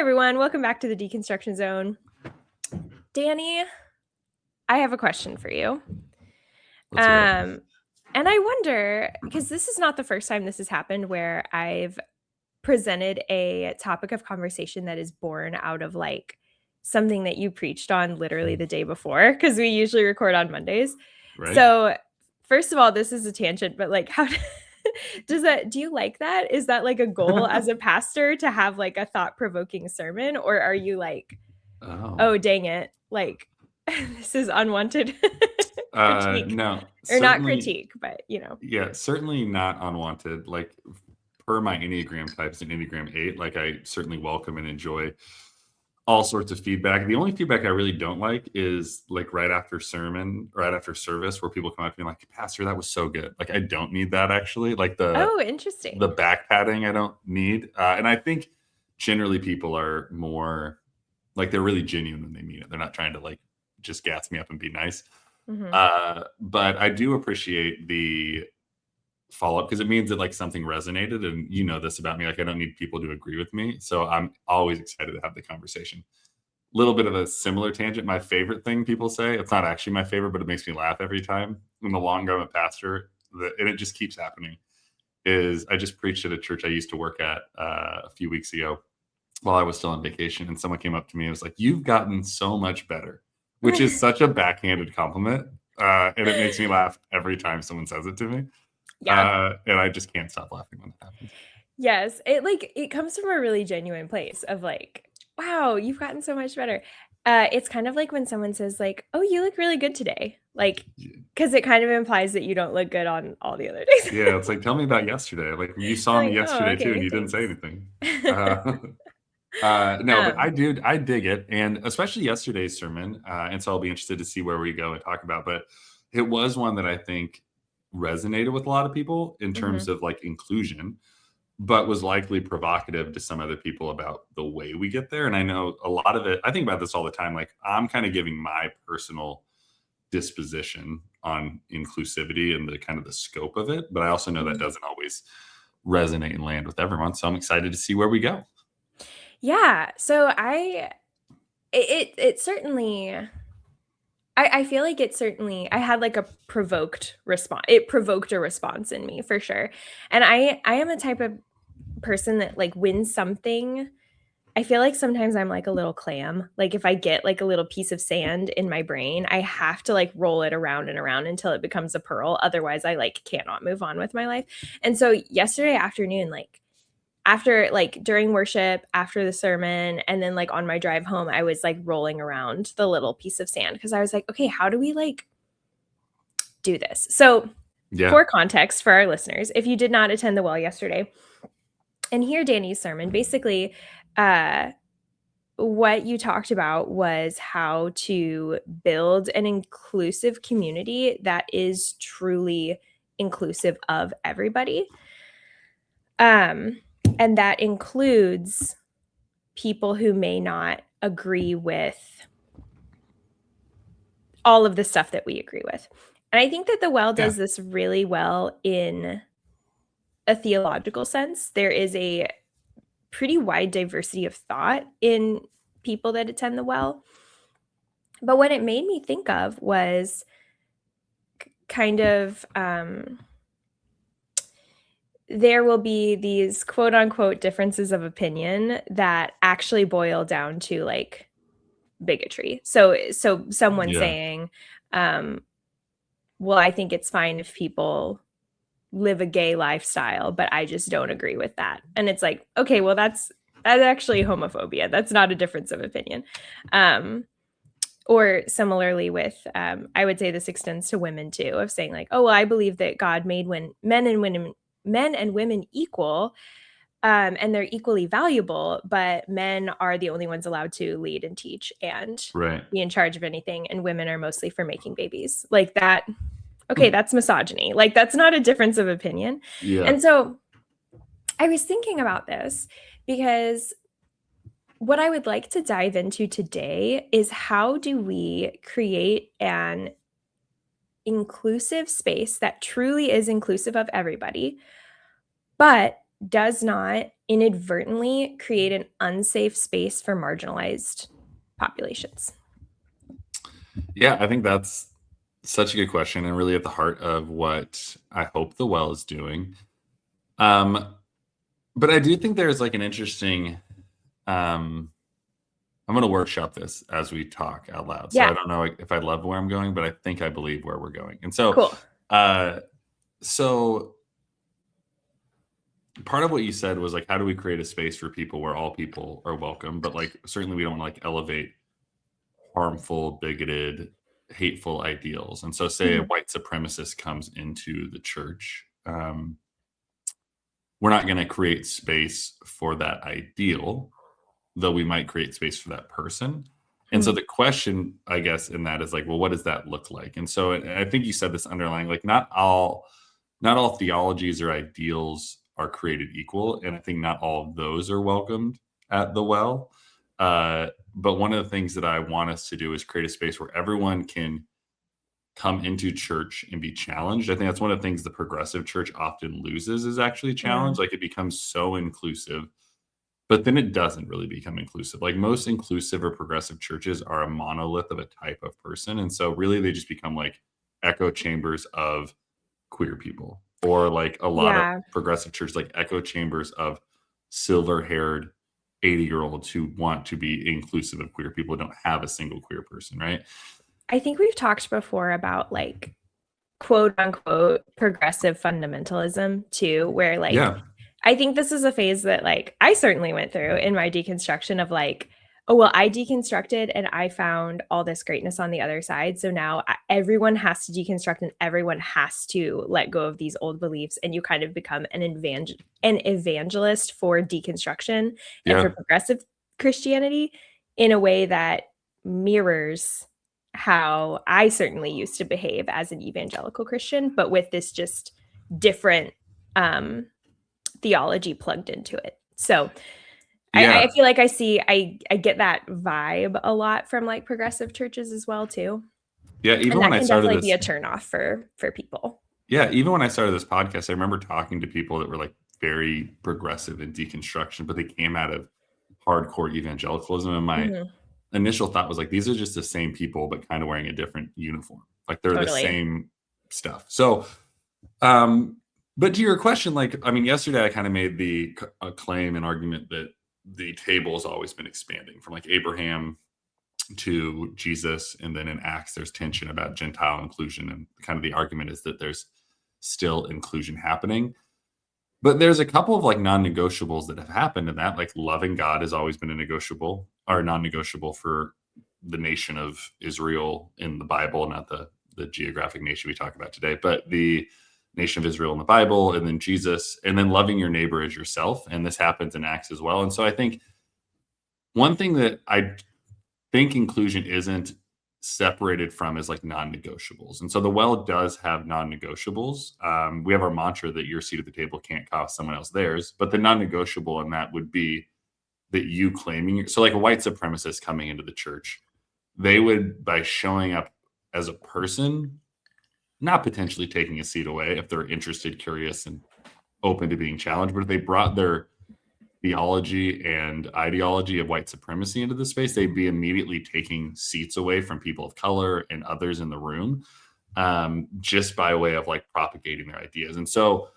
everyone. Welcome back to the Deconstruction Zone. Danny, I have a question for you. Let's go. And I wonder, because this is not the first time this has happened where I've presented a topic of conversation that is born out of like something that you preached on literally the day before, because we usually record on Mondays. Right? So, first of all, this is a tangent, but like, how do you like that? Is that like a goal as a pastor to have like a thought-provoking sermon, or are you like, oh, dang it, like this is unwanted critique, No, or not certainly, critique, but yeah, certainly not unwanted. Like per my Enneagram types and Enneagram 8, like I certainly welcome and enjoy all sorts of feedback. The only feedback I really don't like is like right after sermon, right after service, where people come up to me like, Pastor, that was so good. Like I don't need that actually. Like the oh, interesting. back patting I don't need. And I think generally people are more like they're really genuine when they mean it. They're not trying to like just gas me up and be nice. Mhm. But I do appreciate the follow up because it means that like something resonated, and you know this about me. Like I don't need people to agree with me, so I'm always excited to have the conversation. Little bit of a similar tangent. My favorite thing people say, it's not actually my favorite, but it makes me laugh every time. In the longer I'm a pastor, and it just keeps happening. Is I just preached at a church I used to work at a few weeks ago while I was still on vacation, and someone came up to me and was like, "You've gotten so much better," which is such a backhanded compliment, and it makes me laugh every time someone says it to me, Yeah. and I just can't stop laughing when that happens. Yes, it comes from a really genuine place of like, wow, you've gotten so much better. It's kind of like when someone says like, oh, you look really good today, like, because it kind of implies that you don't look good on all the other days. Yeah, it's like, tell me about yesterday. Like you saw me Like, oh, yesterday too, and okay, you didn't say thanks. anything. Uh, no, but um I dig it, and especially yesterday's sermon. And so I'll be interested to see where we go and talk about. But it was one that I think resonated with a lot of people in terms mhm. of like inclusion, but was likely provocative to some other people about the way we get there. And I know a lot of it. I think about this all the time. Like I'm kind of giving my personal disposition on inclusivity and the kind of the scope of it, but I also know that Mhm. doesn't always resonate and land with everyone. So I'm excited to see where we go. Yeah, so it certainly, I feel like it certainly, I had like a provoked response. It provoked a response in me for sure. And I am a type of person that like wins something. I feel like sometimes I'm like a little clam. Like if I get like a little piece of sand in my brain, I have to like roll it around and around until it becomes a pearl. Otherwise, I like cannot move on with my life. And so yesterday afternoon, like after like during worship, after the sermon, and then like on my drive home, I was like rolling around the little piece of sand because I was like, okay, how do we like do this? So, Yeah. for context for our listeners, if you did not attend the well yesterday and hear Danny's sermon, basically, uh, what you talked about was how to build an inclusive community that is truly inclusive of everybody. Um, and that includes people who may not agree with all of the stuff that we agree with. And I think that the well Yeah. does this really well in a theological sense. There is a pretty wide diversity of thought in people that attend the well. But what it made me think of was kind of there will be these quote unquote differences of opinion that actually boil down to like bigotry. So someone Yeah. saying, um, well, I think it's fine if people live a gay lifestyle, but I just don't agree with that. And it's like, okay, well, that's actually homophobia. That's not a difference of opinion. Um, or similarly with, I would say this extends to women too, of saying like, oh, well, I believe that God made men and women equal, and they're equally valuable, but men are the only ones allowed to lead and teach and Right. be in charge of anything, and women are mostly for making babies. Like that, okay, that's misogyny. Like that's not a difference of opinion. Yeah. And so I was thinking about this because what I would like to dive into today is how do we create an inclusive space that truly is inclusive of everybody, but does not inadvertently create an unsafe space for marginalized populations? Yeah, I think that's such a good question and really at the heart of what I hope the Well is doing. Um, but I do think there's like an interesting I'm going to workshop this as we talk out loud. So I Yeah, don't know if I love where I'm going, but I think I believe where we're going. And so, cool. uh, so part of what you said was like, how do we create a space for people where all people are welcome? But like, certainly we don't want to like elevate harmful, bigoted, hateful ideals. And so, say a Mhm. white supremacist comes into the church, we're not going to create space for that ideal, though we might create space for that person. And so Mhm. the question, I guess, in that is like, well, what does that look like? And so I think you said this underlying, like, not all theologies or ideals are created equal, and I think not all of those are welcomed at the Well. But one of the things that I want us to do is create a space where everyone can come into church and be challenged. I think that's one of the things the progressive church often loses is actually challenge. Mm. Like it becomes so inclusive, but then it doesn't really become inclusive. Like most inclusive or progressive churches are a monolith of a type of person. And so really they just become like echo chambers of queer people. Or like a lot of Yeah, progressive churches, like echo chambers of silver haired 80-year-olds who want to be inclusive of queer people, don't have a single queer person, right? I think we've talked before about like quote unquote progressive fundamentalism too, where like Yeah. I think this is a phase that like I certainly went through in my deconstruction of like, oh well, I deconstructed and I found all this greatness on the other side. So now everyone has to deconstruct and everyone has to let go of these old beliefs, and you kind of become an evangelist for deconstruction and for Yeah. progressive Christianity in a way that mirrors how I certainly used to behave as an evangelical Christian, but with this just different um theology plugged into it. So I Yeah. feel like I get that vibe a lot from like progressive churches as well too. Yeah. And that can definitely be a turnoff for people. Even when I started this podcast, I remember talking to people that were like very progressive in deconstruction, but they came out of hardcore evangelicalism. And my Mhm. initial thought was like, these are just the same people, but kind of wearing a different uniform. Like they're the Totally. same stuff. So, um, but to your question, like, I mean, yesterday I kind of made the claim and argument that the table has always been expanding from like Abraham to Jesus. And then in Acts, there's tension about Gentile inclusion. And kind of the argument is that there's still inclusion happening. But there's a couple of like non-negotiables that have happened in that, like loving God has always been a negotiable or non-negotiable for the nation of Israel in the Bible, not the geographic nation we talk about today, but the nation of Israel in the Bible, and then Jesus, and then loving your neighbor as yourself. And this happens in Acts as well. And so I think one thing that I think inclusion isn't separated from is like non-negotiables. And so the Well does have non-negotiables. We have our mantra that your seat at the table can't cost someone else theirs, but the non-negotiable in that would be that you claiming, so like a white supremacist coming into the church, they would, by showing up as a person, not potentially taking a seat away if they're interested, curious, and open to being challenged, but if they brought their theology and ideology of white supremacy into the space, they'd be immediately taking seats away from people of color and others in the room, just by way of like propagating their ideas. And so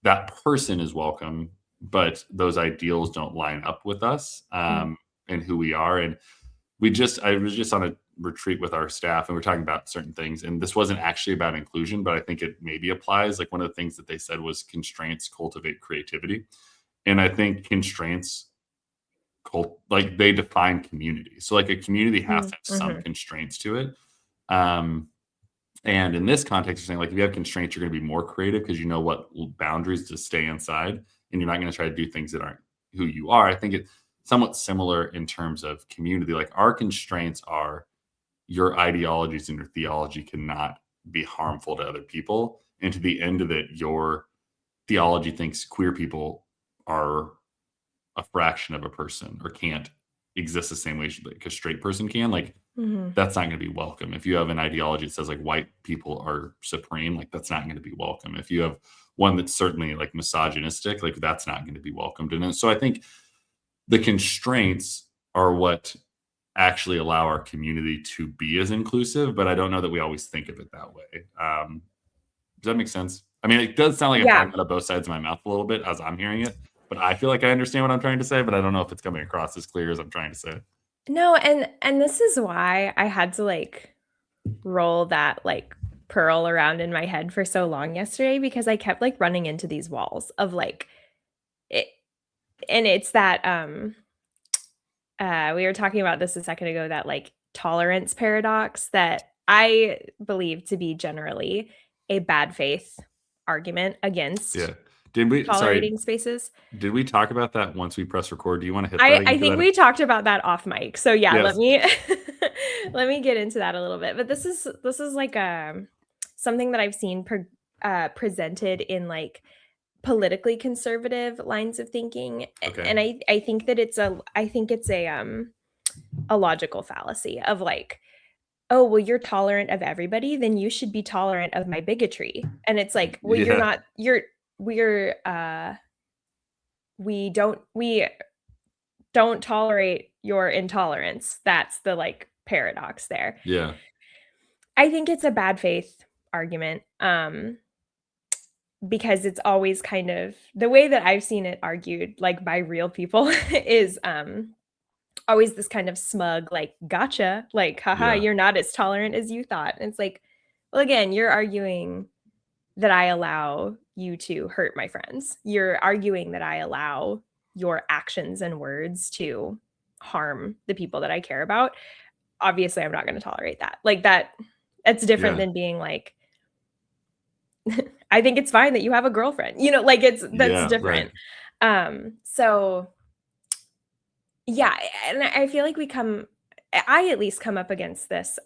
that person is welcome, but those ideals don't line up with us, Mm. and who we are. And I was just on a retreat with our staff and we're talking about certain things. And this wasn't actually about inclusion, but I think it maybe applies. Like one of the things that they said was constraints cultivate creativity. And I think constraints like they define community. So like a community has to have some Mhm. constraints to it. Um, and in this context, you're saying like if you have constraints, you're going to be more creative because you know what boundaries to stay inside, and you're not going to try to do things that aren't who you are. I think it's somewhat similar in terms of community. Like our constraints are your ideologies and your theology cannot be harmful to other people. And to the end of it, your theology thinks queer people are a fraction of a person or can't exist the same way like a straight person can. Like Mhm. that's not going to be welcome. If you have an ideology that says like white people are supreme, like that's not going to be welcome. If you have one that's certainly like misogynistic, like that's not going to be welcomed. And so I think the constraints are what actually allow our community to be as inclusive, but I don't know that we always think of it that way. Does that make sense? I mean, it does sound like I'm Yeah. talking out of both sides of my mouth a little bit as I'm hearing it, but I feel like I understand what I'm trying to say, but I don't know if it's coming across as clear as I'm trying to say. No, and this is why I had to like roll that like pearl around in my head for so long yesterday, because I kept like running into these walls of like it, and it's that we were talking about this a second ago, that like tolerance paradox that I believe to be generally a bad faith argument against Yeah. Sorry, tolerating spaces. did we talk about that once we press record? Do you want to hit that again? I think we talked about that off mic. So yeah, Yes. let me let me get into that a little bit. But this is like something that I've seen presented in like politically conservative lines of thinking. Okay. And I think that it's a logical fallacy of like, oh, well, you're tolerant of everybody, then you should be tolerant of my bigotry. And it's like, well, you're Yeah. not, we don't tolerate your intolerance. That's the like paradox there. Yeah. I think it's a bad faith argument. Because it's always kind of the way that I've seen it argued, like by real people, is always this kind of smug, like, gotcha, like, haha, Yeah. you're not as tolerant as you thought. And it's like, well, again, you're arguing that I allow you to hurt my friends. You're arguing that I allow your actions and words to harm the people that I care about. Obviously, I'm not going to tolerate that. Like that's different Yeah. than being like, I think it's fine that you have a girlfriend. You know, like that's Yeah, different. right. So yeah, and I feel like I at least come up against this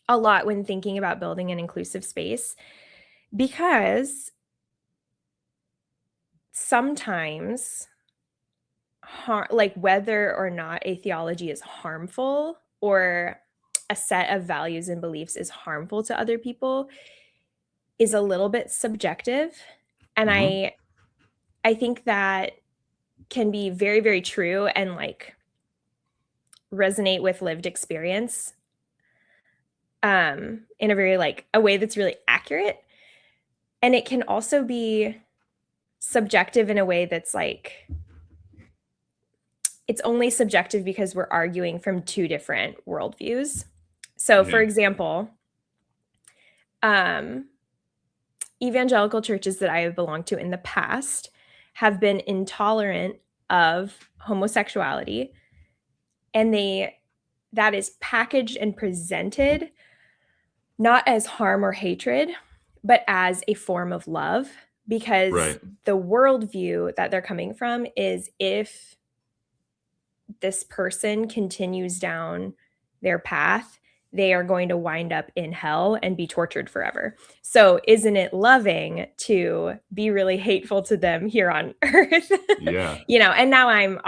a lot when thinking about building an inclusive space, because sometimes like whether or not a theology is harmful or a set of values and beliefs is harmful to other people is a little bit subjective. And Mhm. I think that can be very, very true and like resonate with lived experience in a very like a way that's really accurate. And it can also be subjective in a way that's like, it's only subjective because we're arguing from two different worldviews. So for Yeah. example, evangelical churches that I have belonged to in the past have been intolerant of homosexuality, and that is packaged and presented not as harm or hatred, but as a form of love, because Right. the worldview that they're coming from is, if this person continues down their path, they are going to wind up in hell and be tortured forever. So isn't it loving to be really hateful to them here on earth? Yeah. You know, and now I'm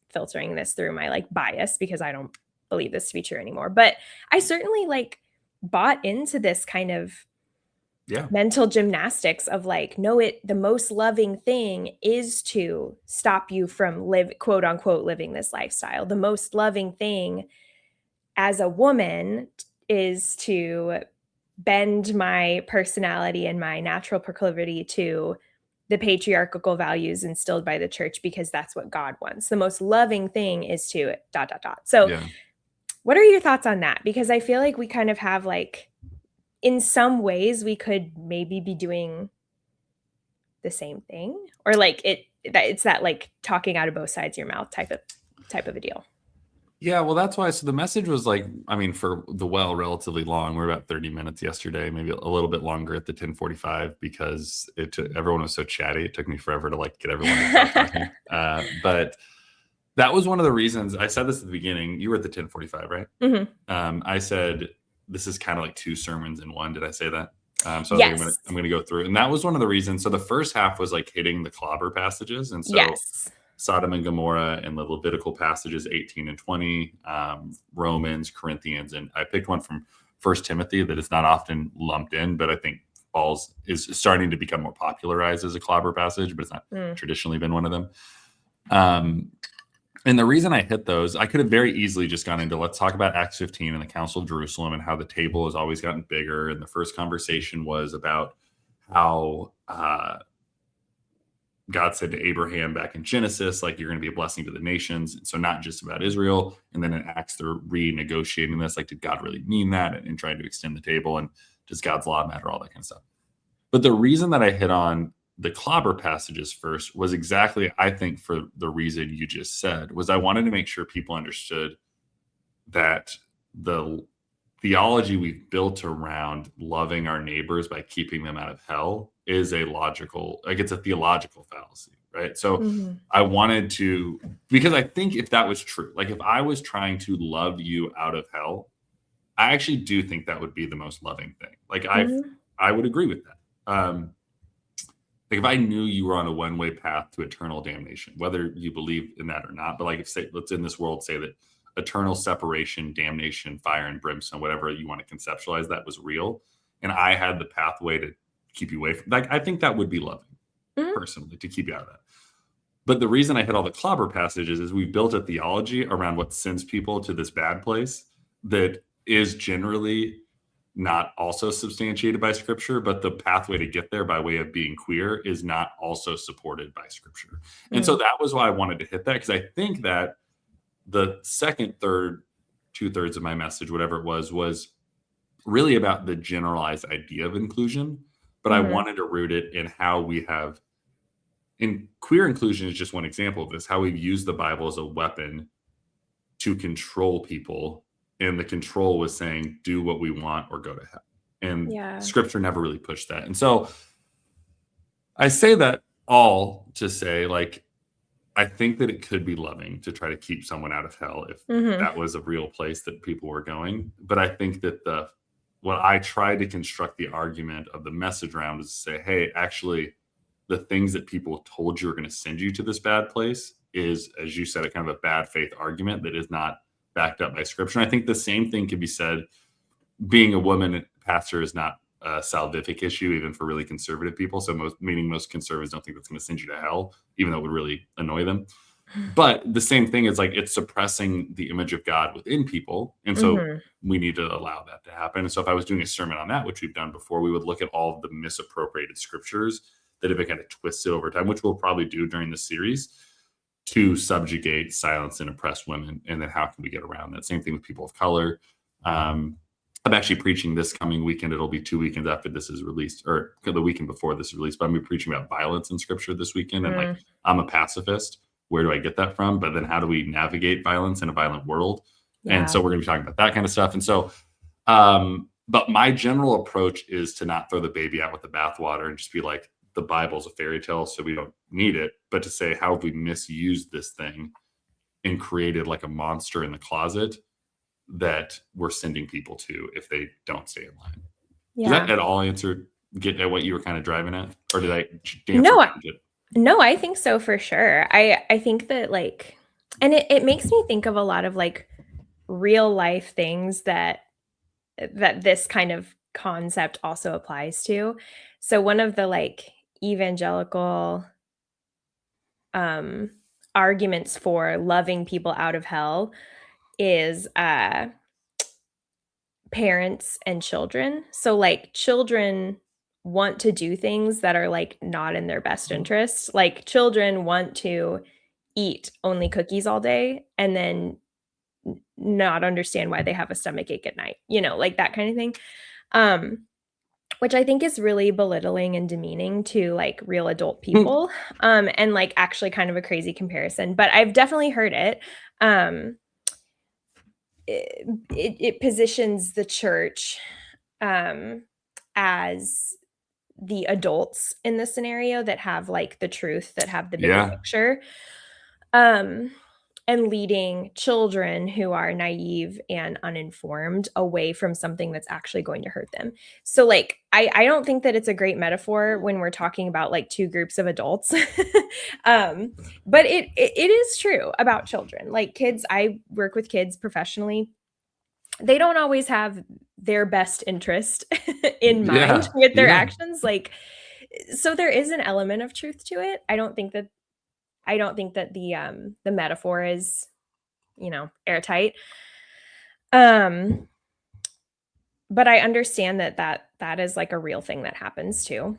filtering this through my like bias because I don't believe this to be true anymore. But I certainly like bought into this kind of Yeah. mental gymnastics of like, no, the most loving thing is to stop you from quote unquote living this lifestyle. The most loving thing as a woman is to bend my personality and my natural proclivity to the patriarchal values instilled by the church, because that's what God wants. The most loving thing is to ... So Yeah. what are your thoughts on that? Because I feel like we kind of have like, in some ways we could maybe be doing the same thing, or like it's that like talking out of both sides of your mouth type of a deal. Yeah, well, that's why. So the message was like, I mean, for the relatively long. We're about 30 minutes yesterday, maybe a little bit longer at the 10:45 because everyone was so chatty. It took me forever to like get everyone to stop talking. But that was one of the reasons I said this at the beginning. You were at the 10:45, right? Mm-hmm. I said this is kind of like two sermons in one. Did I say that? So yes. I'm going to go through, and that was one of the reasons. So the first half was like hitting the clobber passages, and so. Yes. Sodom and Gomorrah and the Levitical passages 18 and 20, Romans, Corinthians, and I picked one from First Timothy that is not often lumped in, but I think Paul's is starting to become more popularized as a clobber passage, but it's not traditionally been one of them. And the reason I hit those, I could have very easily just gone into, let's talk about Acts 15 and the Council of Jerusalem and how the table has always gotten bigger. And the first conversation was about how God said to Abraham back in Genesis, like, you're going to be a blessing to the nations. So not just about Israel. And then in Acts, they're renegotiating this. Like, did God really mean that? And trying to extend the table. And does God's law matter? All that kind of stuff. But the reason that I hit on the clobber passages first was exactly, I think, for the reason you just said, was I wanted to make sure people understood that the theology we've built around loving our neighbors by keeping them out of hell is a logical, like, it's a theological fallacy, right? So I wanted to, because I think if that was true, like if I was trying to love you out of hell, I actually do think that would be the most loving thing. Like I would agree with that. Like if I knew you were on a one-way path to eternal damnation, whether you believe in that or not, but like if, say, let's in this world say that eternal separation, damnation, fire and brimstone, whatever you want to conceptualize, that was real, and I had the pathway to keep you away from, like, I think that would be loving, personally, to keep you out of that. But the reason I hit all the clobber passages is we've built a theology around what sends people to this bad place that is generally not also substantiated by scripture, but the pathway to get there by way of being queer is not also supported by scripture. And so that was why I wanted to hit that, because I think that the second, third, 2/3 of my message, whatever it was really about the generalized idea of inclusion. But I wanted to root it in how we have, and queer inclusion is just one example of this, how we've used the Bible as a weapon to control people. And the control was saying, do what we want or go to hell. And scripture never really pushed that. And so I say that all to say, like, I think that it could be loving to try to keep someone out of hell if that was a real place that people were going. But I think that what I tried to construct the argument of the message around is to say, hey, actually, the things that people told you are going to send you to this bad place is, as you said, a kind of a bad faith argument that is not backed up by scripture. And I think the same thing could be said, being a woman pastor is not a salvific issue, even for really conservative people. So most conservatives don't think that's going to send you to hell, even though it would really annoy them. But the same thing is, like, it's suppressing the image of God within people. And so we need to allow that to happen. And so if I was doing a sermon on that, which we've done before, we would look at all of the misappropriated scriptures that have been kind of twisted over time, which we'll probably do during the series, to subjugate, silence, and oppress women. And then how can we get around that? Same thing with people of color. I'm actually preaching this coming weekend. It'll be 2 weekends after this is released, or the weekend before this is released. But I'm going to be preaching about violence in scripture this weekend. And like, I'm a pacifist. Where do I get that from? But then how do we navigate violence in a violent world? And so we're going to be talking about that kind of stuff. And so, but my general approach is to not throw the baby out with the bathwater and just be like, the Bible's a fairy tale, so we don't need it. But to say, how have we misused this thing and created like a monster in the closet that we're sending people to if they don't stay in line? Does that at all get at what you were kind of driving at? Or did I No, I think so, for sure. I think that, like, and it makes me think of a lot of like real life things that this kind of concept also applies to. So one of the like evangelical arguments for loving people out of hell is parents and children. So like children want to do things that are like not in their best interest. Like children want to eat only cookies all day and then not understand why they have a stomachache at night, like that kind of thing. Which I think is really belittling and demeaning to like real adult people. And like actually kind of a crazy comparison, but I've definitely heard it. It positions the church as the adults in the scenario that have like the truth, that have the bigger picture. and leading children who are naive and uninformed away from something that's actually going to hurt them. So like I don't think that it's a great metaphor when we're talking about like two groups of adults. um, but it is true about children. Like kids, I work with kids professionally. They don't always have their best interest in mind Yeah. with their Yeah. actions. Like so there is an element of truth to it. I don't think that the metaphor is, airtight. Um, but I understand that is like a real thing that happens too.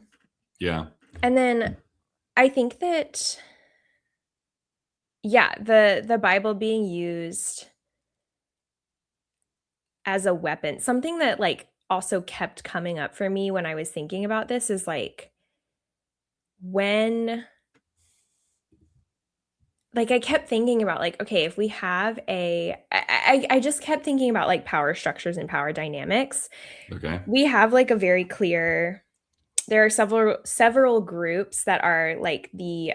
Yeah. And then I think that yeah, the Bible being used as a weapon, something that like also kept coming up for me when I was thinking about this is like when like I kept thinking about like, okay, if we have I just kept thinking about like power structures and power dynamics. Okay. We have like a very clear there are several groups that are like the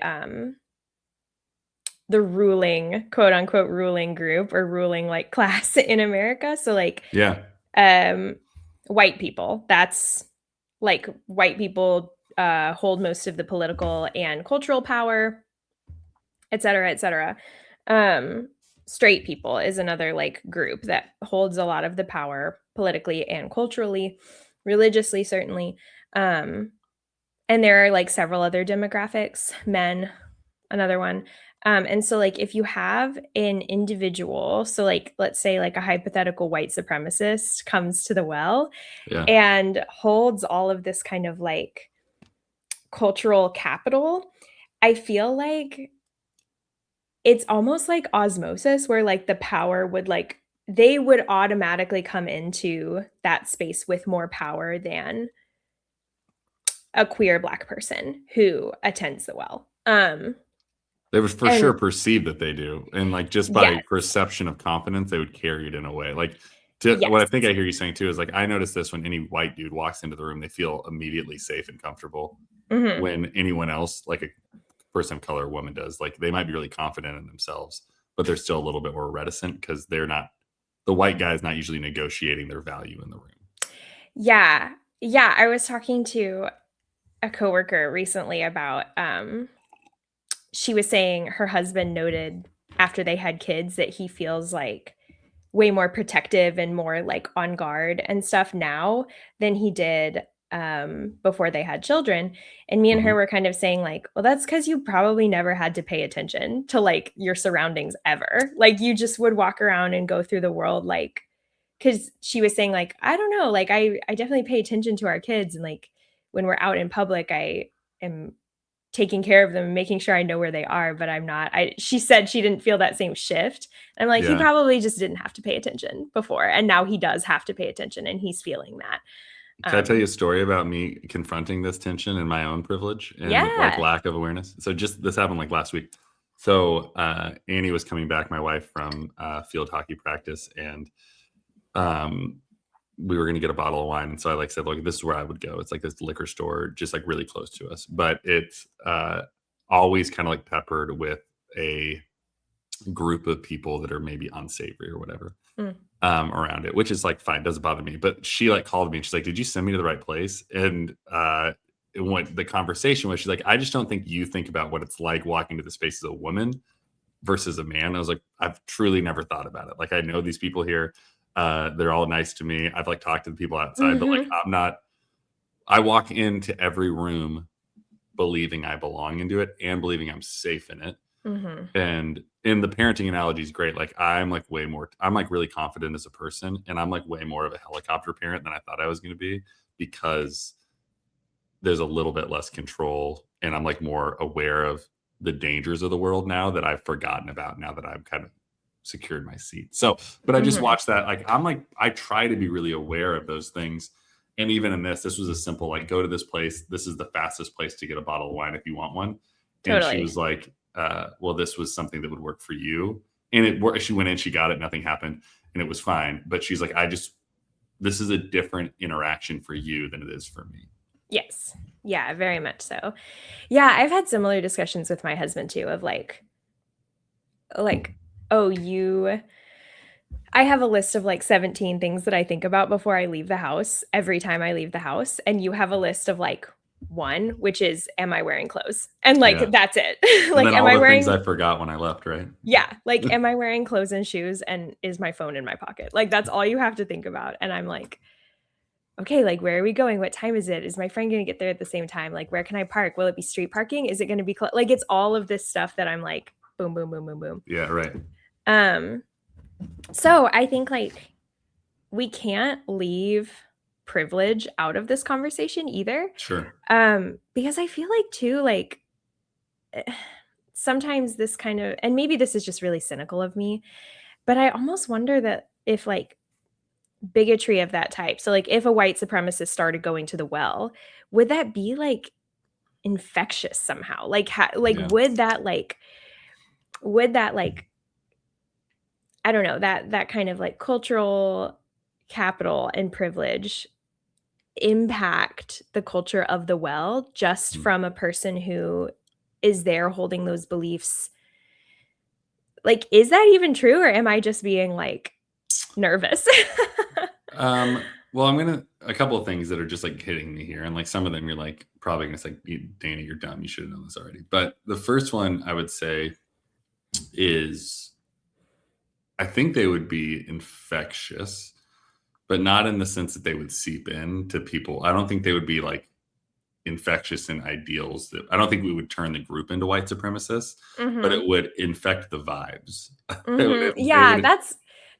ruling, quote unquote ruling group or ruling like class in America. So like Yeah. um white people. That's like white people hold most of the political and cultural power, et cetera, et cetera. Um, straight people is another like group that holds a lot of the power politically and culturally, religiously, certainly. Um, and there are like several other demographics, men, another one. And so like if you have an individual, so like let's say like a hypothetical white supremacist comes to the well Yeah. and holds all of this kind of like cultural capital, I feel like it's almost like osmosis where like the power would like they would automatically come into that space with more power than a queer black person who attends the well. They would for And sure perceive that they do, and, like, just by yes, perception of confidence, they would carry it in a way, like, what I think yes. I hear you saying too is, like, I notice this when any white dude walks into the room, they feel immediately safe and comfortable. Mhm. When anyone else, like a person of color or woman does, like, they might be really confident in themselves, but they're still a little bit more reticent because 'cause they're not the white guy is not usually negotiating their value in the room. Yeah. Yeah, I was talking to a coworker recently about, she was saying her husband noted after they had kids that he feels like way more protective and more like on guard and stuff now than he did before they had children. And me and her Mhm. were kind of saying like, well, that's because you probably never had to pay attention to like your surroundings ever. Like you just would walk around and go through the world like because she was saying like, I don't know, like I definitely pay attention to our kids and like when we're out in public, I am taking care of them and making sure I know where they are, but I'm not. She said she didn't feel that same shift. And I'm like, he Yeah. probably just didn't have to pay attention before. And now he does have to pay attention and he's feeling that. Can I tell you Um, a story about me confronting this tension and my own privilege and, like, yeah. lack of awareness? So just this happened, like, last week. So, Annie was coming back, my wife, from, field hockey practice, and, um, we were gonna get a bottle of wine, and so I, like, said, "Look, this is where I would go." It's, like, this liquor store just, like, really close to us, but it's, always kinda, like, peppered with a group of people that are maybe unsavory or whatever, Mm. around it, which is like fine, doesn't bother me. But she like called me and she's like, "Did you send me to the right place?" And what the conversation was, she's like, "I just don't think you think about what it's like walking to the space as a woman versus a man." I was like, "I've truly never thought about it. Like, I know these people here, they're all nice to me. I've like talked to the people outside, but like, Mhm. I'm not. I walk into every room believing I belong into it and believing I'm safe in it." Mhm. And in the parenting analogy is great. Like I'm like way more, I'm like really confident as a person, and I'm like way more of a helicopter parent than I thought I was going to be because there's a little bit less control, and I'm like more aware of the dangers of the world now that I've forgotten about now that I've kind of secured my seat. So, but I just Mhm. watched that. Like I'm like I try to be really aware of those things. And even in this was a simple like go to this place. This is the fastest place to get a bottle of wine if you want one. And she Totally. was like, "Well, this was something that would work for you." And it worked. She went in, she got it, nothing happened, and it was fine. But she's like, "I just this is a different interaction for you than it is for me." Yes. Yeah, very much so. Yeah, I've had similar discussions with my husband too of like oh, I have a list of like 17 things that I think about before I leave the house every time I leave the house. And you have a list of like one, which is, am I wearing clothes? And like, Yeah. that's it. And Like, then am all I the things wearing, I forgot when I left, right? yeah, like, am I wearing clothes and shoes? And is my phone in my pocket? Like, that's all you have to think about. And I'm like, okay, like, where are we going? What time is it? Is my friend going to get there at the same time? Like, where can I park? Will it be street parking? Is it going to be like, it's all of this stuff that I'm like, boom, boom, boom, boom, boom. Yeah, right. So I think like we can't leave privilege out of this conversation either. Sure. Because I feel like too, like sometimes this kind of, and maybe this is just really cynical of me, but I almost wonder that if like bigotry of that type, so like if a white supremacist started going to the well, would that be like infectious somehow? Like Yeah. would that like I don't know, that kind of like cultural capital and privilege impact the culture of the well just from a person who is there holding those beliefs? Like, is that even true, or am I just being like nervous? Well, a couple of things that are just like hitting me here, and like some of them you're like probably gonna say, Danny, you're dumb. You should have known this already. But the first one I would say is I think they would be infectious, but not in the sense that they would seep in to people. I don't think they would be like infectious in ideals that I don't think we would turn the group into white supremacists, but it would infect the vibes. Yeah,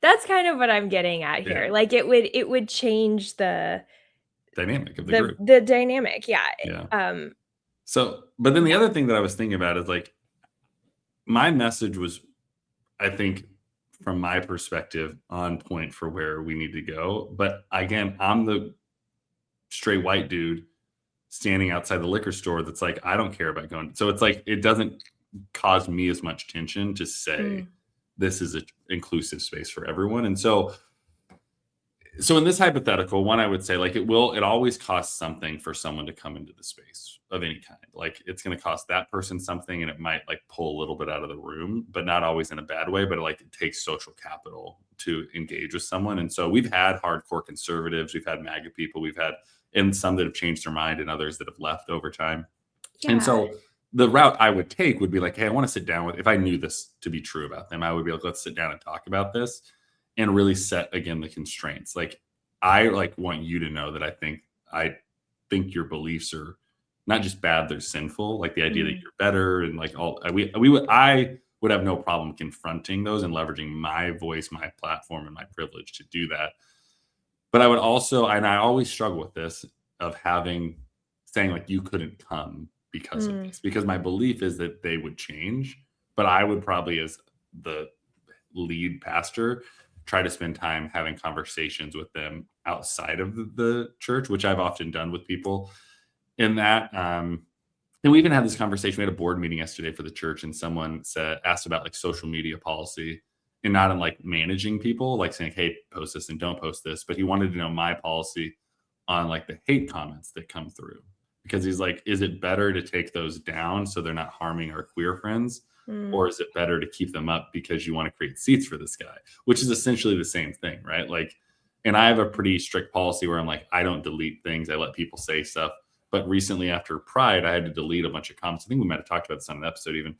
that's kind of what I'm getting at here. Yeah. Like it would change the dynamic of the group. The dynamic. Yeah. Yeah. So, but then the other thing that I was thinking about is like my message was, I think, from my perspective, on point for where we need to go. But again, I'm the straight white dude standing outside the liquor store that's like, I don't care about going. So it's like, it doesn't cause me as much tension to say this is an inclusive space for everyone. And so in this hypothetical one, I would say like it always costs something for someone to come into the space of any kind. Like it's going to cost that person something, and it might like pull a little bit out of the room, but not always in a bad way. But like it takes social capital to engage with someone. And so we've had hardcore conservatives, we've had MAGA people, we've had, and some that have changed their mind and others that have left over time. Yeah. And so the route I would take would be like, hey, I want to sit down with, if I knew this to be true about them, I would be like, let's sit down and talk about this and really set again the constraints. Like I like want you to know that I think your beliefs are not just bad, they're sinful. Like the idea that you're better and like all I would have no problem confronting those and leveraging my voice, my platform, and my privilege to do that. But I would also, and I always struggle with this of saying like you couldn't come because of this, because my belief is that they would change, but I would probably, as the lead pastor, try to spend time having conversations with them outside of the church, which I've often done with people in that. And we even had this conversation. We had a board meeting yesterday for the church, and someone asked about like social media policy, and not in like managing people, like saying, hey, post this and don't post this. But he wanted to know my policy on like the hate comments that come through, because he's like, is it better to take those down so they're not harming our queer friends? Or is it better to keep them up because you want to create seats for this guy, which is essentially the same thing, right? Like, and I have a pretty strict policy where I'm like, I don't delete things. I let people say stuff. But recently after Pride, I had to delete a bunch of comments. I think we might have talked about this on an episode even.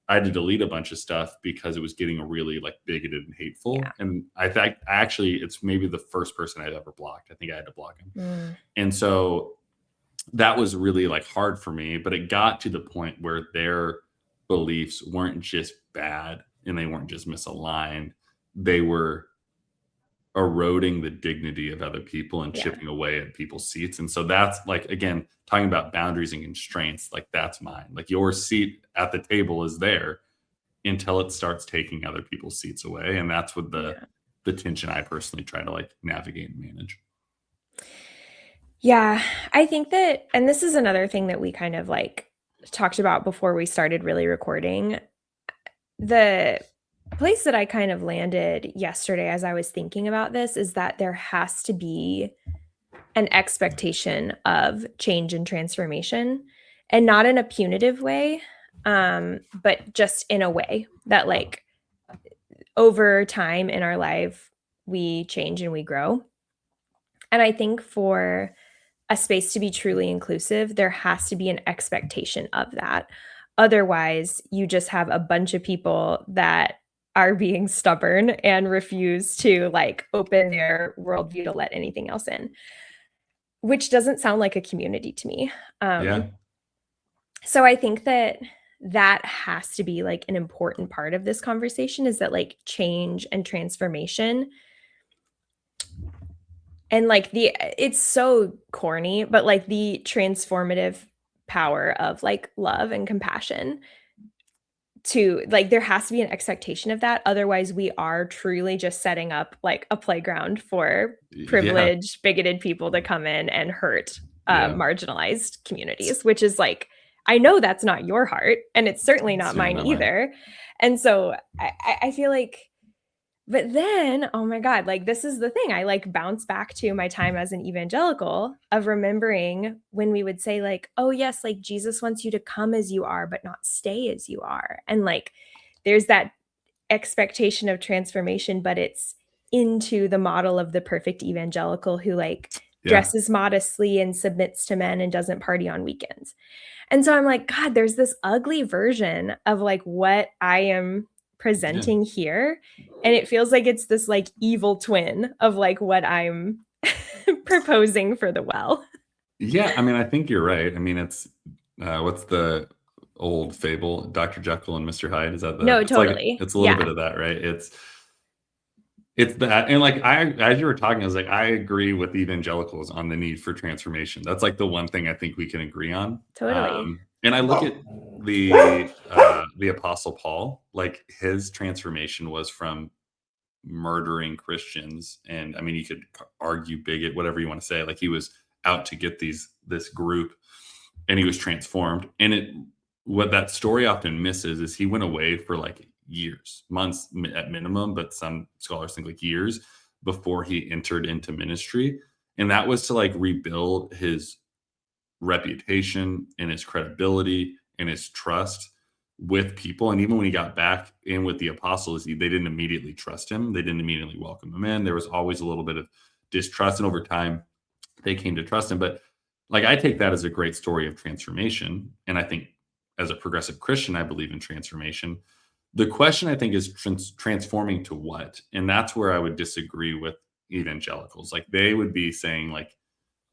I had to delete a bunch of stuff because it was getting really like bigoted and hateful. Yeah. And I think actually it's maybe the first person I'd ever blocked. I think I had to block him. And so that was really like hard for me, but it got to the point where their beliefs weren't just bad and they weren't just misaligned. They were eroding the dignity of other people and chipping away at people's seats. And so that's like, again, talking about boundaries and constraints, like that's mine. Like your seat at the table is there until it starts taking other people's seats away. And that's what the tension I personally try to like navigate and manage. Yeah, I think that, and this is another thing that we kind of like talked about before we started really recording. The place that I kind of landed yesterday as I was thinking about this is that there has to be an expectation of change and transformation, and not in a punitive way, but just in a way that like over time in our life, we change and we grow. And I think for a space to be truly inclusive, there has to be an expectation of that. Otherwise, you just have a bunch of people that are being stubborn and refuse to like open their worldview to let anything else in, which doesn't sound like a community to me. Yeah. So I think that that has to be like an important part of this conversation, is that like change and transformation, and like it's so corny, but like the transformative power of like love and compassion, to like there has to be an expectation of that. Otherwise we are truly just setting up like a playground for Yeah. privileged, bigoted people to come in and hurt Yeah. marginalized communities, which is like, I know that's not your heart, and it's certainly not Certainly mine not mine. either. And so I feel like, but then, oh my God, like this is the thing. I like bounce back to my time as an evangelical of remembering when we would say, like, oh, yes, like Jesus wants you to come as you are, but not stay as you are. And like there's that expectation of transformation, but it's into the model of the perfect evangelical who like Yeah. dresses modestly and submits to men and doesn't party on weekends. And so I'm like, God, there's this ugly version of like what I am presenting here. And it feels like it's this like evil twin of like what I'm proposing for the well. Yeah, I mean, I think you're right. I mean, it's what's the old fable, Dr. Jekyll and Mr. Hyde? Is that the? No, It's like totally. it's a little Yeah. bit of that, right? It's that, and like as you were talking, I was like, I agree with evangelicals on the need for transformation. That's like the one thing I think we can agree on. Totally. And I look at the Apostle Paul, like his transformation was from murdering Christians, and I mean, you could argue bigot, whatever you want to say. Like he was out to get this group, and he was transformed. And what that story often misses is he went away for like years, months at minimum, but some scholars think like years before he entered into ministry. And that was to like rebuild his reputation and his credibility and his trust with people. And even when he got back in with the apostles, they didn't immediately trust him. They didn't immediately welcome him in. There was always a little bit of distrust. And over time, they came to trust him. But like, I take that as a great story of transformation. And I think as a progressive Christian, I believe in transformation. The question, I think, is transforming to what? And that's where I would disagree with evangelicals. Like they would be saying like,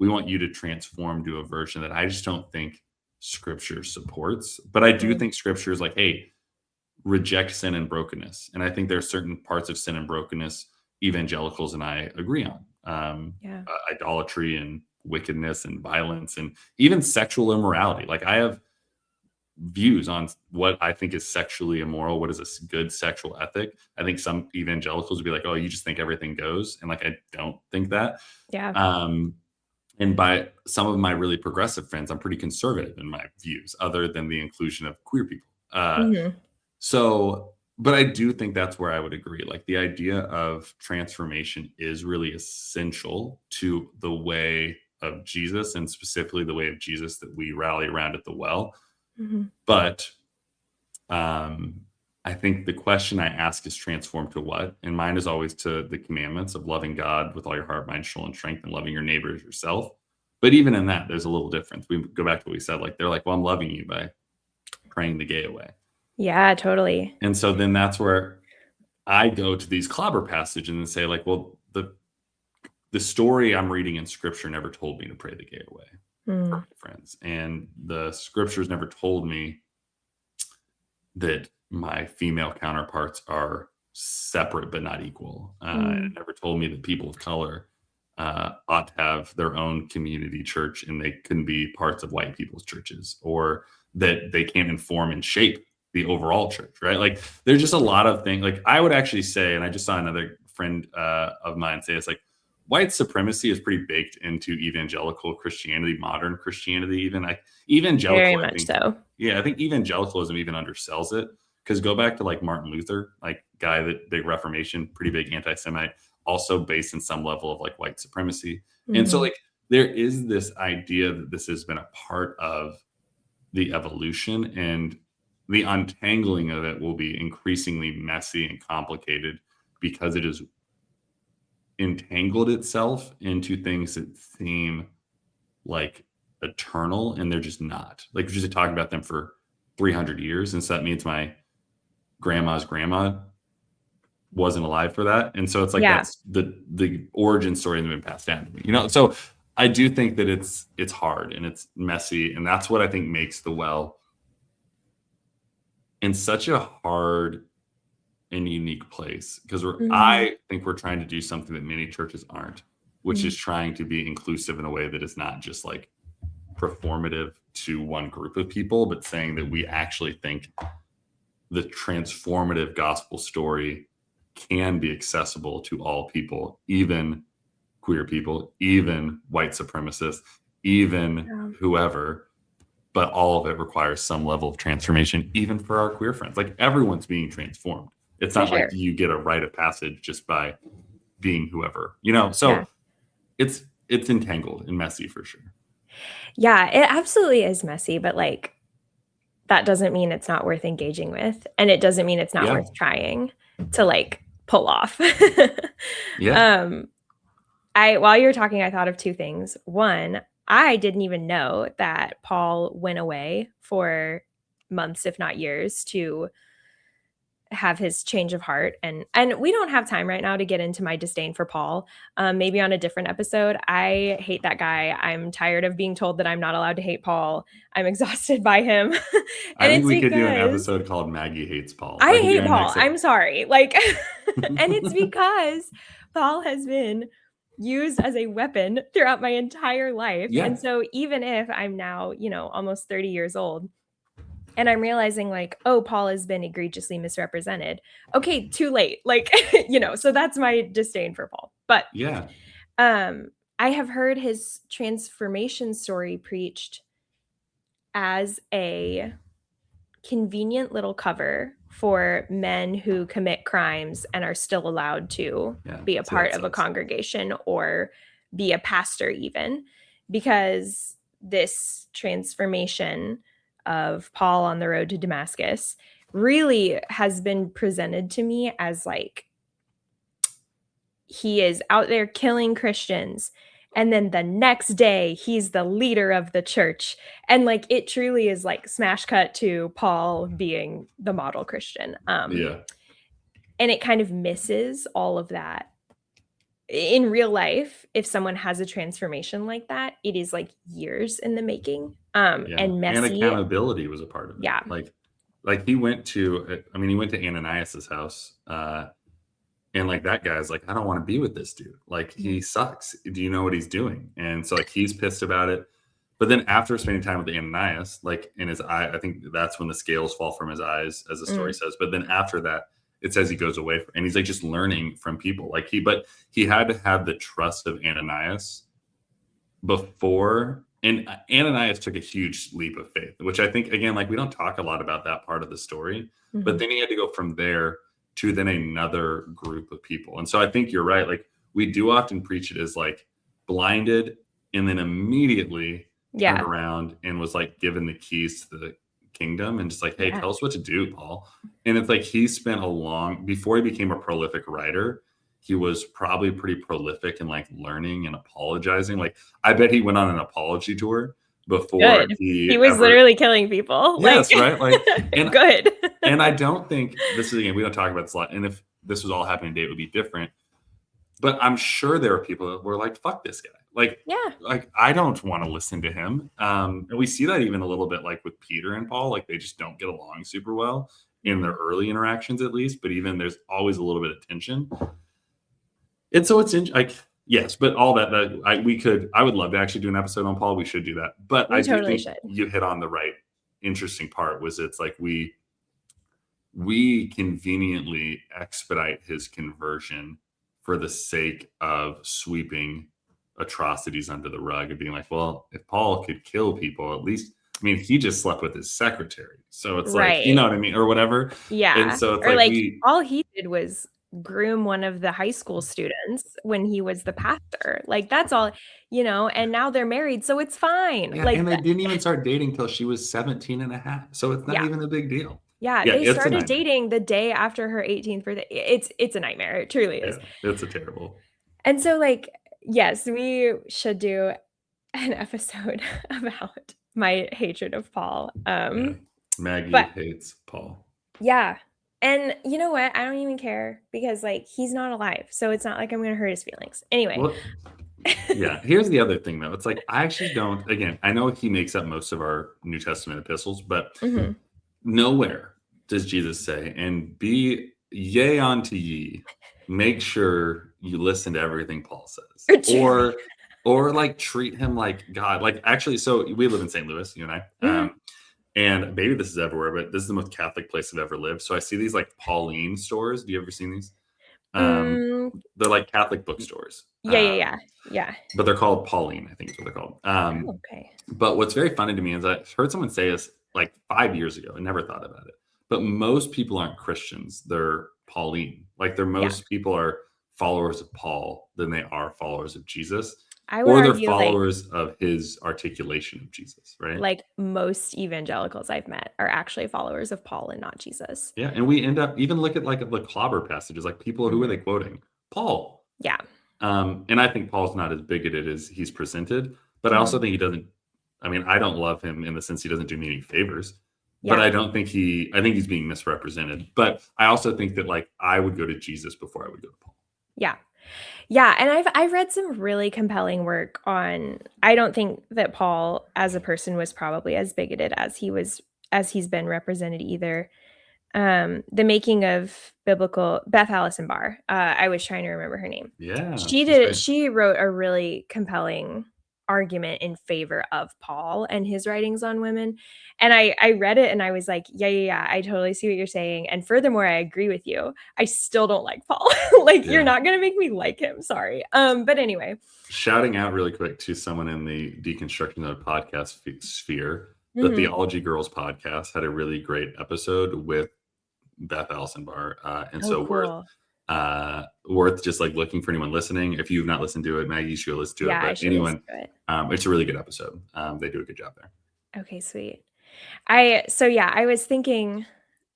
we want you to transform to a version that I just don't think scripture supports. But I do think scripture is like, hey, reject sin and brokenness. And I think there are certain parts of sin and brokenness evangelicals and I agree on. Idolatry and wickedness and violence and even sexual immorality. Like I have views on what I think is sexually immoral, what is a good sexual ethic. I think some evangelicals would be like, oh, you just think everything goes. And like, I don't think that. Yeah. And by some of my really progressive friends, I'm pretty conservative in my views, other than the inclusion of queer people. So, but I do think that's where I would agree. Like the idea of transformation is really essential to the way of Jesus, and specifically the way of Jesus that we rally around at the well. But I think the question I ask is transform to what? And mine is always to the commandments of loving God with all your heart, mind, soul, and strength, and loving your neighbor as yourself. But even in that, there's a little difference. We go back to what we said. Like they're like, well, I'm loving you by praying the gay away. Yeah, totally. And so then that's where I go to these clobber passages and say like, well, the story I'm reading in scripture never told me to pray the gay away, friends. And the scriptures never told me that my female counterparts are separate but not equal. It never told me that people of color ought to have their own community church and they couldn't be parts of white people's churches, or that they can't inform and shape the overall church, right? Like there's just a lot of things. Like I would actually say, and I just saw another friend of mine say, it's like white supremacy is pretty baked into evangelical Christianity, modern Christianity, even like evangelical. Very much so. Yeah, I think evangelicalism even undersells it, because go back to like Martin Luther, like guy that big Reformation, pretty big anti-Semite, also based in some level of like white supremacy. And so like there is this idea that this has been a part of the evolution, and the untangling of it will be increasingly messy and complicated because it has entangled itself into things that seem like eternal, and they're just not. Like, we're just talking about them for 300 years, and so that means my grandma's grandma wasn't alive for that, and so it's like that's the origin story that's been passed down to me, you know. So I do think that it's hard and it's messy, and that's what I think makes The Well in such a hard and unique place, because I think we're trying to do something that many churches aren't, which is trying to be inclusive in a way that is not just like performative to one group of people, but saying that we actually think the transformative gospel story can be accessible to all people, even queer people, even white supremacists, even whoever, but all of it requires some level of transformation, even for our queer friends. Like, everyone's being transformed. It's not like you get a rite of passage just by being whoever, you know? So it's entangled and messy for sure. Yeah, it absolutely is messy, but like, that doesn't mean it's not worth engaging with. And it doesn't mean it's not worth trying to like pull off. While you were talking, I thought of two things. One, I didn't even know that Paul went away for months, if not years, to have his change of heart. And we don't have time right now to get into my disdain for Paul. Maybe on a different episode. I hate that guy. I'm tired of being told that I'm not allowed to hate Paul. I'm exhausted by him. I think we could do an episode called Maggie Hates Paul. I hate Paul. I'm sorry. Like, and it's because Paul has been used as a weapon throughout my entire life. And so even if I'm now, you know, almost 30 years old, and I'm realizing like, oh, Paul has been egregiously misrepresented. Okay, too late. Like, you know, so that's my disdain for Paul. But I have heard his transformation story preached as a convenient little cover for men who commit crimes and are still allowed to be a part of a congregation or be a pastor even, because this transformation of Paul on the road to Damascus really has been presented to me as like, he is out there killing Christians, and then the next day he's the leader of the church. And like, it truly is like smash cut to Paul being the model Christian. And it kind of misses all of that. In real life, if someone has a transformation like that, it is like years in the making. And messy. And accountability was a part of it. Like he went to Ananias's house, and like, that guy's like, I don't want to be with this dude. Like, he sucks. Do you know what he's doing? And so like, he's pissed about it. But then after spending time with Ananias, like in his eye, I think that's when the scales fall from his eyes, as the story says. But then after that, it says he goes away and he's like just learning from people. Like but he had to have the trust of Ananias before. And Ananias took a huge leap of faith, which I think, again, like, we don't talk a lot about that part of the story, but then he had to go from there to then another group of people. And so I think you're right. Like, we do often preach it as like blinded and then immediately turned around and was like given the keys to the kingdom and just like, hey, tell us what to do, Paul. And it's like, he spent before he became a prolific writer, he was probably pretty prolific in like learning and apologizing. Like, I bet he went on an apology tour before he was literally killing people. Yes, right. Like, and good. And I don't think this is, again, we don't talk about this a lot. And if this was all happening today, it would be different. But I'm sure there are people that were like, fuck this guy. Like, like, I don't want to listen to him. And we see that even a little bit like with Peter and Paul, like, they just don't get along super well in their early interactions, at least. But even there's always a little bit of tension. And so it's like, yes, but all that I would love to actually do an episode on Paul. We should do that. But I do think you hit on the right interesting part, was it's like we conveniently expedite his conversion for the sake of sweeping atrocities under the rug and being like, well, if Paul could kill people, at least, I mean, he just slept with his secretary. So it's like, you know what I mean? Or whatever. Yeah. And so it's or like all he did was groom one of the high school students when he was the pastor. Like that's all, and now they're married, so it's fine. Yeah, Like and they didn't even start dating till she was 17 and a half. So it's not yeah. even a big deal. Yeah, Yeah, they it's a started nightmare. dating the day after her 18th birthday. It's a nightmare. It truly is. Yeah, it's a terrible. And so like, yes, we should do an episode about my hatred of Paul. Yeah. Maggie but hates Paul. yeah. And you know what? I don't even care because like he's not alive. So it's not like I'm gonna hurt his feelings. Anyway. Well, yeah. Here's the other thing though. It's like I actually don't, again, I know he makes up most of our New Testament epistles, but Mhm. nowhere does Jesus say, and be yea unto ye, make sure you listen to everything Paul says. Or like treat him like God. Like actually, so we live in St. Louis, you and I. Mhm. And maybe this is everywhere, but this is the most Catholic place I've ever lived. So I see these like Pauline stores. Do you ever seen these? They're like Catholic bookstores. Yeah. But they're called Pauline, I think is what they're called. Okay. But what's very funny to me is I heard someone say this like 5 years ago. I never thought about it. But most people aren't Christians. They're Pauline. Like most people are followers of Paul than they are followers of Jesus. Or they're followers of his articulation of Jesus, right? Like most evangelicals I've met are actually followers of Paul and not Jesus. Yeah, and we end up even look at like the clobber passages, like people who are they quoting? Paul. Yeah. And I think Paul's not as bigoted as he's presented, but I also think he doesn't. I mean, I don't love him in the sense he doesn't do me any favors, but I don't think I think he's being misrepresented. But I also think that like I would go to Jesus before I would go to Paul. Yeah. Yeah, and I've read some really compelling work on. I don't think that Paul as a person was probably as bigoted as he's been represented either. The making of biblical Beth Allison Barr. I was trying to remember her name. Yeah, she wrote a really compelling argument in favor of Paul and his writings on women. And I read it and I was like, yeah, I totally see what you're saying. And furthermore, I agree with you. I still don't like Paul. You're not going to make me like him. Sorry. But anyway. Shouting out really quick to someone in the Deconstruction of the Podcast sphere, the Theology Girls podcast had a really great episode with Beth Allison Barr. Cool. Worth just like looking for anyone listening. If you've not listened to it, Maggie, you should listen to it. But anyone, it's a really good episode. They do a good job there. Okay, sweet. I was thinking,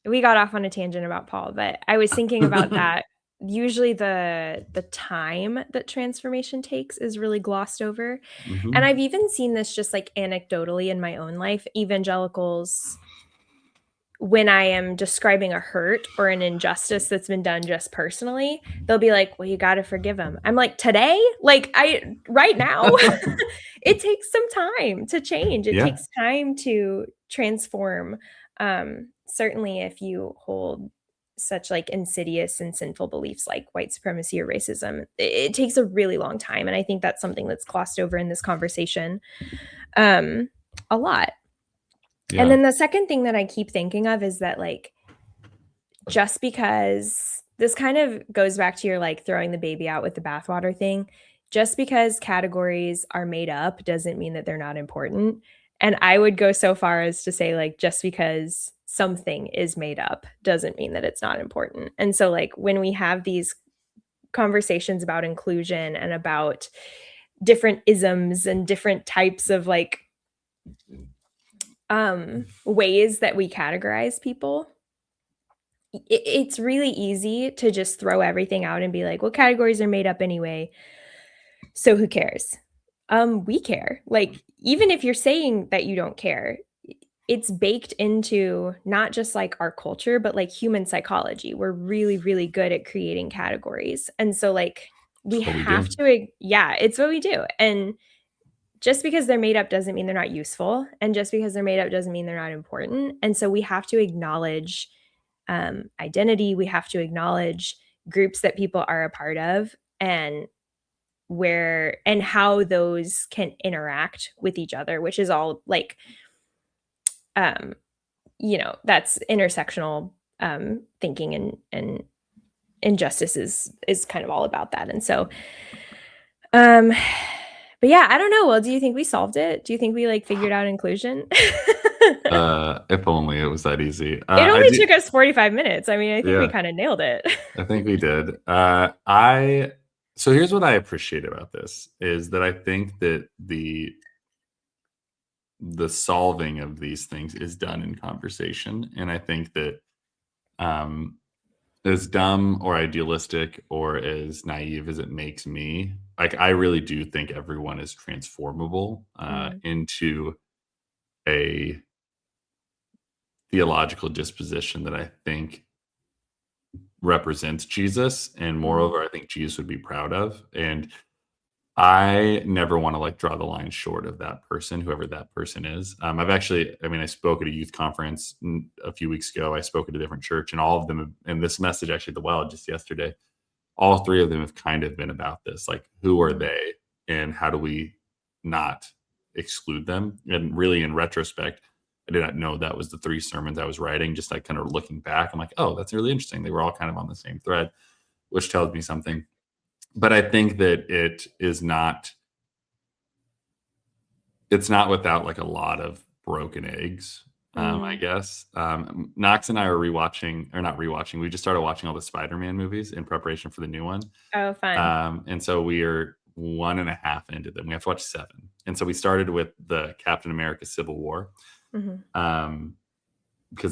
we got off on a tangent about Paul, but I was thinking about that. Usually the time that transformation takes is really glossed over. And I've even seen this just like anecdotally in my own life. Evangelicals, when I am describing a hurt or an injustice that's been done just personally, they'll be like, well, you got to forgive him. I'm like, today? Like right now? It takes some time to change. It takes time to transform. Certainly if you hold such like insidious and sinful beliefs like white supremacy or racism, it takes a really long time. And I think that's something that's glossed over in this conversation a lot. Yeah. And then the second thing that I keep thinking of is that like, just because this kind of goes back to your like throwing the baby out with the bathwater thing, just because categories are made up doesn't mean that they're not important. And I would go so far as to say like, just because something is made up doesn't mean that it's not important. And so like when we have these conversations about inclusion and about different isms and different types of like ways that we categorize people, it's really easy to just throw everything out and be like, well, categories are made up anyway, so who cares? We care. Like, even if you're saying that you don't care, it's baked into not just like our culture, but like human psychology. We're really, really good at creating categories. And so like we have to, it's what we do. And just because they're made up doesn't mean they're not useful. And just because they're made up doesn't mean they're not important. And so we have to acknowledge identity. We have to acknowledge groups that people are a part of and where and how those can interact with each other, which is all like, that's intersectional thinking and injustice is kind of all about that. And so, but yeah, I don't know. Well, do you think we solved it? Do you think we like figured out inclusion? If only it was that easy. It only took us 45 minutes. I mean, I think we Yeah. kind of nailed it. I think we did. So here's what I appreciate about this is that I think that the solving of these things is done in conversation. And I think that as dumb or idealistic or as naive as it makes me, like I really do think everyone is transformable into a theological disposition that I think represents Jesus, and moreover, I think Jesus would be proud of. And I never want to like draw the line short of that person, whoever that person is. I spoke at a youth conference a few weeks ago. I spoke at a different church, and all of them, and this message actually at the Wild just yesterday, all three of them have kind of been about this. Like, who are they, and how do we not exclude them? And really, in retrospect, I did not know that was the three sermons I was writing. Just like kind of looking back, I'm like, oh, that's really interesting. They were all kind of on the same thread, which tells me something. But I think that it's not without like a lot of broken eggs, I guess. Knox and I are we just started watching all the Spider-Man movies in preparation for the new one. Oh, fun. And so we are 1.5 into them. We have to watch 7. And so we started with the Captain America Civil War. Because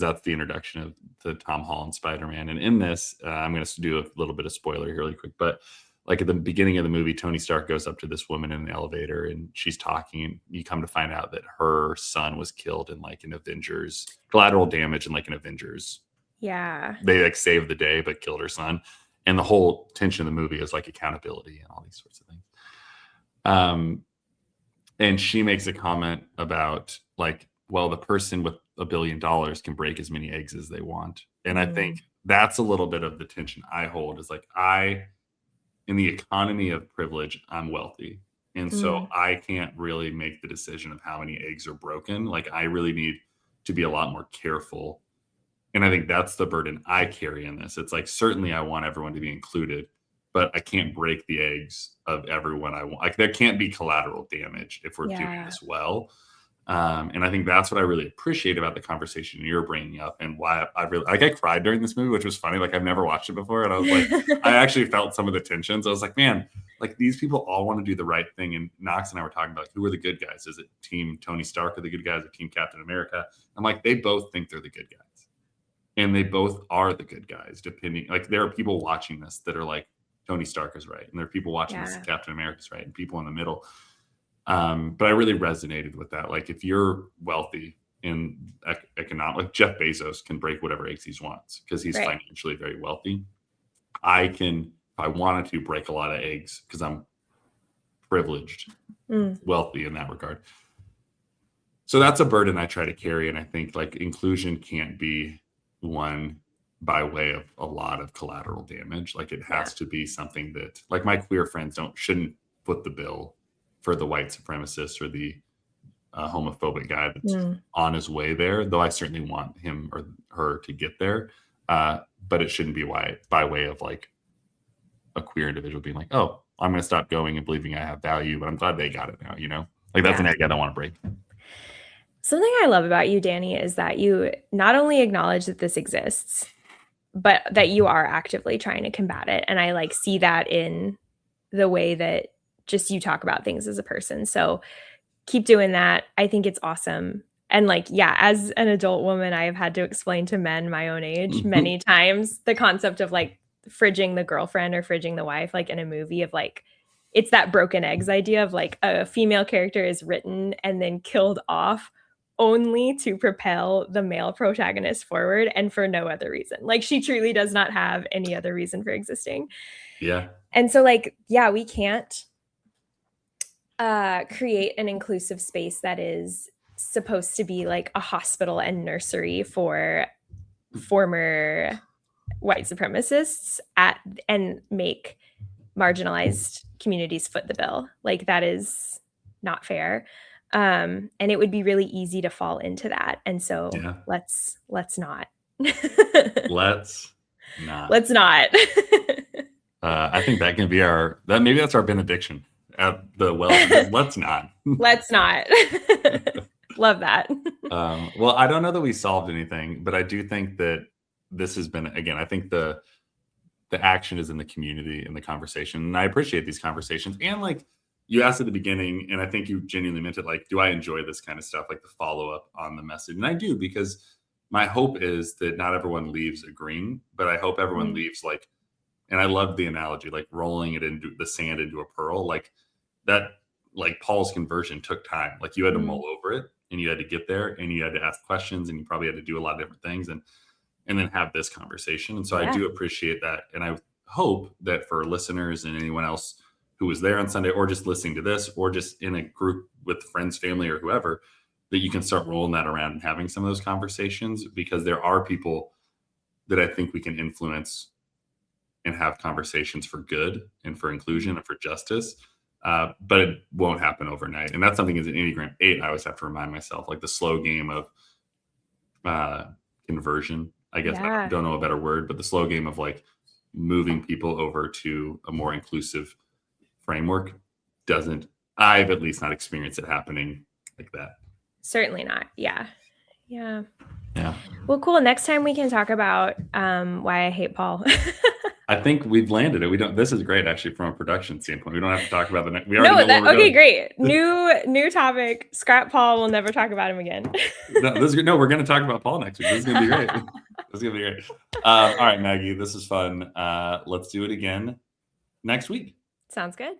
that's the introduction of the Tom Holland Spider-Man. And in this, I'm going to do a little bit of spoiler here really quick, but like at the beginning of the movie, Tony Stark goes up to this woman in the elevator and she's talking, and you come to find out that her son was killed in like an Avengers collateral damage in like an Avengers. Yeah. They like saved the day, but killed her son. And the whole tension of the movie is like accountability and all these sorts of things. And she makes a comment about like, well, the person with $1 billion can break as many eggs as they want. And I think that's a little bit of the tension I hold is like, in the economy of privilege, I'm wealthy. And so I can't really make the decision of how many eggs are broken. Like I really need to be a lot more careful. And I think that's the burden I carry in this. It's like, certainly I want everyone to be included, but I can't break the eggs of everyone I want. Like there can't be collateral damage if we're doing this well. And I think that's what I really appreciate about the conversation you're bringing up, and why I really like. I cried during this movie, which was funny. Like I've never watched it before, and I was like, I actually felt some of the tensions. I was like, man, like these people all want to do the right thing. And Knox and I were talking about like, who are the good guys? Is it Team Tony Stark are the good guys, or Team Captain America? I'm like, they both think they're the good guys, and they both are the good guys. Depending, like there are people watching this that are like, Tony Stark is right, and there are people watching this, Captain America's right, and people in the middle. But I really resonated with that. Like if you're wealthy in economic, like Jeff Bezos can break whatever eggs he wants because he's financially very wealthy. I can, if I wanted to, break a lot of eggs because I'm privileged, wealthy in that regard. So that's a burden I try to carry. And I think like inclusion can't be one by way of a lot of collateral damage. Like it has to be something that like my queer friends shouldn't foot the bill for the white supremacist or the homophobic guy that's on his way there, though I certainly want him or her to get there. But it shouldn't be by way of like a queer individual being like, oh, I'm going to stop going and believing I have value, but I'm glad they got it now, you know? Like that's an egg I don't want to break. Something I love about you, Danny, is that you not only acknowledge that this exists, but that you are actively trying to combat it. And I like see that in the way that just you talk about things as a person. So keep doing that. I think it's awesome. And like, yeah, as an adult woman, I have had to explain to men my own age many times the concept of like fridging the girlfriend or fridging the wife, like in a movie of like, it's that broken eggs idea of like a female character is written and then killed off only to propel the male protagonist forward and for no other reason. Like she truly does not have any other reason for existing. Yeah. And so like, yeah, we can't create an inclusive space that is supposed to be like a hospital and nursery for former white supremacists and make marginalized communities foot the bill. Like that is not fair. And it would be really easy to fall into that. And so let's not. Let's not. Let's not. I think that can be maybe that's our benediction at the well. Let's not. Let's not. Love that. Well, I don't know that we solved anything, but I do think that this has been, again, I think the action is in the community and the conversation. And I appreciate these conversations. And like you asked at the beginning, and I think you genuinely meant it, like, do I enjoy this kind of stuff? Like the follow up on the message. And I do, because my hope is that not everyone leaves agreeing, but I hope everyone leaves like, and I love the analogy, like rolling it into the sand into a pearl. Like that, like Paul's conversion took time. Like you had to mull over it and you had to get there and you had to ask questions and you probably had to do a lot of different things and then have this conversation. And so I do appreciate that. And I hope that for listeners and anyone else who was there on Sunday or just listening to this or just in a group with friends, family, or whoever, that you can start rolling that around and having some of those conversations, because there are people that I think we can influence and have conversations for good and for inclusion and for justice. But it won't happen overnight. And that's something as an Enneagram 8, I always have to remind myself, like the slow game of conversion. I guess I don't know a better word, but the slow game of like moving people over to a more inclusive framework I've at least not experienced it happening like that. Certainly not. Yeah. Well, cool. Next time we can talk about why I hate Paul. I think we've landed it. This is great, actually, from a production standpoint. We don't have to talk about the next. Okay, great. New topic. Scrap Paul. We'll never talk about him again. No, we're going to talk about Paul next week. This is going to be great. All right, Maggie, this is fun. Let's do it again next week. Sounds good.